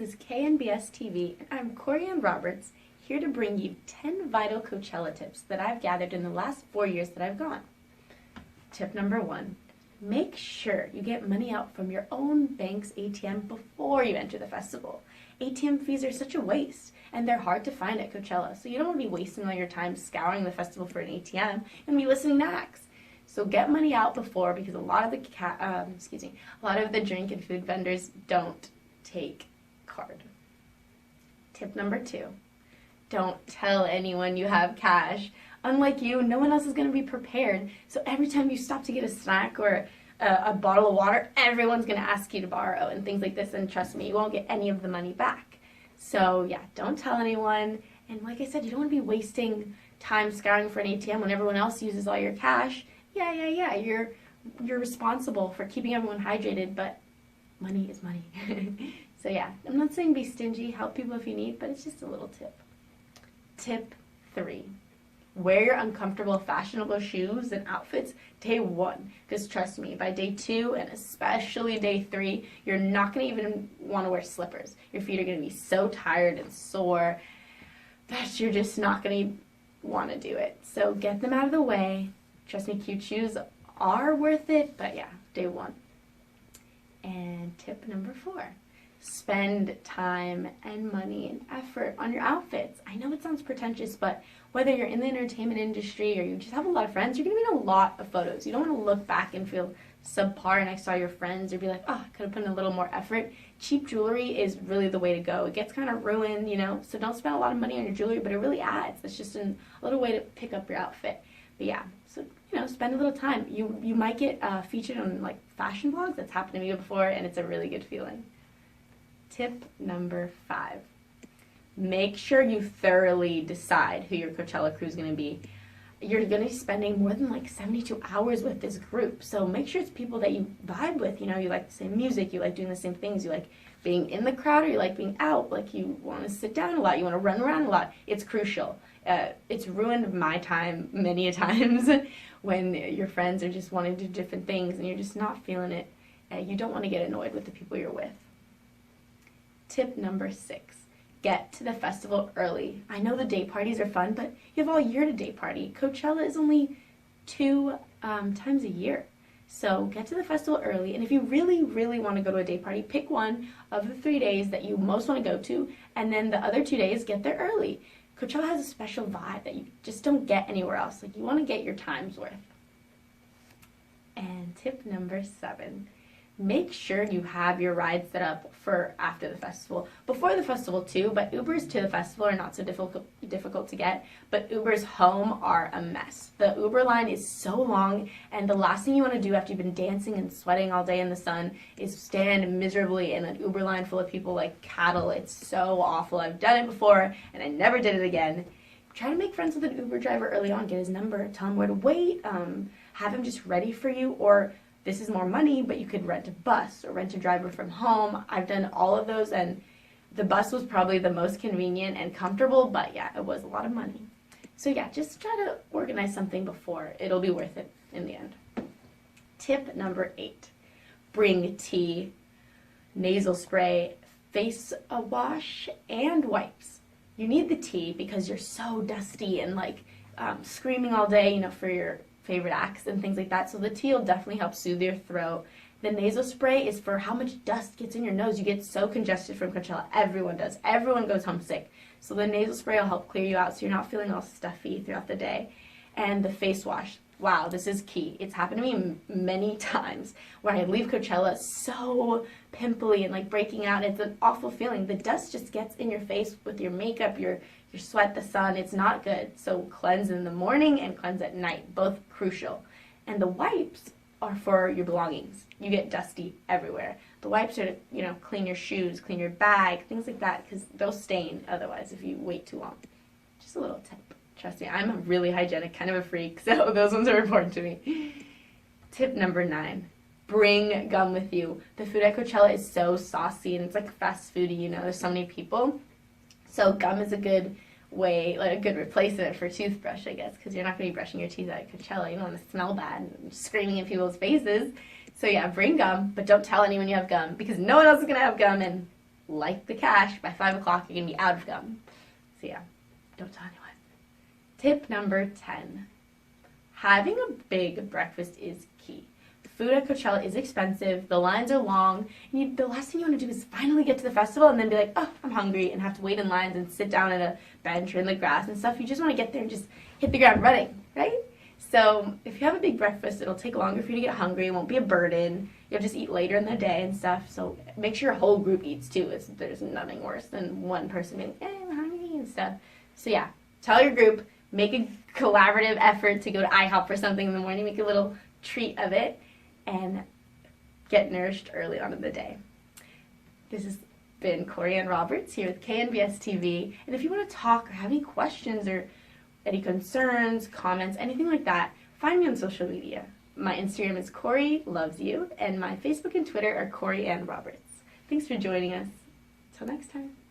is KNBS TV, and I'm Cory-Anne Roberts, here to bring you 10 vital Coachella tips that I've gathered in the last 4 years that I've gone. Tip number 1, make sure you get money out from your own bank's ATM before you enter the festival. ATM fees are such a waste, and they're hard to find at Coachella, so you don't want to be wasting all your time scouring the festival for an ATM and be listening to acts. So get money out before, because a lot of the drink and food vendors don't take card. Tip number 2, don't tell anyone you have cash. Unlike you, no one else is going to be prepared, so every time you stop to get a snack or a bottle of water, everyone's going to ask you to borrow and things like this, and trust me, you won't get any of the money back. So yeah, don't tell anyone, and like I said, you don't want to be wasting time scouring for an ATM when everyone else uses all your cash. Yeah, you're responsible for keeping everyone hydrated, but money is money. So yeah, I'm not saying be stingy, help people if you need, but it's just a little tip. Tip 3, wear your uncomfortable, fashionable shoes and outfits day 1, because trust me, by day 2 and especially day 3, you're not going to even want to wear slippers. Your feet are going to be so tired and sore that you're just not going to want to do it. So get them out of the way. Trust me, cute shoes are worth it, but yeah, day 1. And tip number 4, spend time and money and effort on your outfits. I know it sounds pretentious, but whether you're in the entertainment industry or you just have a lot of friends, you're going to be in a lot of photos. You don't want to look back and feel subpar next to all your friends or be like, oh, I could have put in a little more effort. Cheap jewelry is really the way to go. It gets kind of ruined, so don't spend a lot of money on your jewelry, but it really adds. It's just a little way to pick up your outfit. But yeah, so spend a little time. You might get featured on like fashion blogs. That's happened to me before, and it's a really good feeling. Tip number 5, make sure you thoroughly decide who your Coachella crew is going to be. You're going to be spending more than like 72 hours with this group, so make sure it's people that you vibe with. You like the same music, you like doing the same things, you like being in the crowd, or you like being out, like you want to sit down a lot, you want to run around a lot. It's crucial. It's ruined my time many a times when your friends are just wanting to do different things and you're just not feeling it. You don't want to get annoyed with the people you're with. Tip number 6, get to the festival early. I know the day parties are fun, but you have all year to day party. Coachella is only 2 times a year. So get to the festival early, and if you really, really want to go to a day party, pick one of the 3 days that you most want to go to, and then the other 2 days, get there early. Coachella has a special vibe that you just don't get anywhere else. Like, you want to get your time's worth. And tip number 7, make sure you have your ride set up for after the festival. Before the festival too, but Ubers to the festival are not so difficult to get, but Ubers home are a mess. The Uber line is so long, and the last thing you want to do after you've been dancing and sweating all day in the sun is stand miserably in an Uber line full of people like cattle. It's so awful. I've done it before, and I never did it again. Try to make friends with an Uber driver early on. Get his number, tell him where to wait, have him just ready for you, or this is more money, but you could rent a bus or rent a driver from home. I've done all of those, and the bus was probably the most convenient and comfortable, but yeah, it was a lot of money. So yeah, just try to organize something before. It'll be worth it in the end. Tip number 8, bring tea, nasal spray, face wash, and wipes. You need the tea because you're so dusty and like screaming all day, for your favorite acts and things like that, so the tea will definitely help soothe your throat. The nasal spray is for how much dust gets in your nose. You get so congested from Coachella. Everyone does. Everyone goes home sick. So the nasal spray will help clear you out so you're not feeling all stuffy throughout the day. And the face wash. Wow, this is key. It's happened to me many times where I leave Coachella so pimply and like breaking out. It's an awful feeling. The dust just gets in your face with your makeup, your sweat, the sun. It's not good. So cleanse in the morning and cleanse at night, both crucial. And the wipes are for your belongings. You get dusty everywhere. The wipes are to, clean your shoes, clean your bag, things like that, because they'll stain otherwise if you wait too long. Just a little tip. Trust me, I'm a really hygienic kind of a freak, so those ones are important to me. Tip number 9, bring gum with you. The food at Coachella is so saucy, and it's like fast foody, there's so many people. So gum is a good way, like a good replacement for toothbrush, I guess, because you're not going to be brushing your teeth at Coachella. You don't want to smell bad and screaming in people's faces. So yeah, bring gum, but don't tell anyone you have gum, because no one else is going to have gum, and like the cash, by 5 o'clock you're going to be out of gum. So yeah, don't tell anyone. Tip number 10. Having a big breakfast is key. The food at Coachella is expensive, the lines are long, and the last thing you want to do is finally get to the festival and then be like, oh, I'm hungry, and have to wait in lines and sit down at a bench or in the grass and stuff. You just want to get there and just hit the ground running, right? So if you have a big breakfast, it'll take longer for you to get hungry. It won't be a burden. You'll just eat later in the day and stuff. So make sure your whole group eats too. There's nothing worse than one person being, I'm hungry and stuff. So yeah, tell your group, make a collaborative effort to go to IHOP for something in the morning. Make a little treat of it and get nourished early on in the day. This has been Cory-Anne Roberts here with KNBS TV. And if you want to talk or have any questions or any concerns, comments, anything like that, find me on social media. My Instagram is Cory Loves You, and my Facebook and Twitter are Cory-Anne Roberts. Thanks for joining us. Till next time.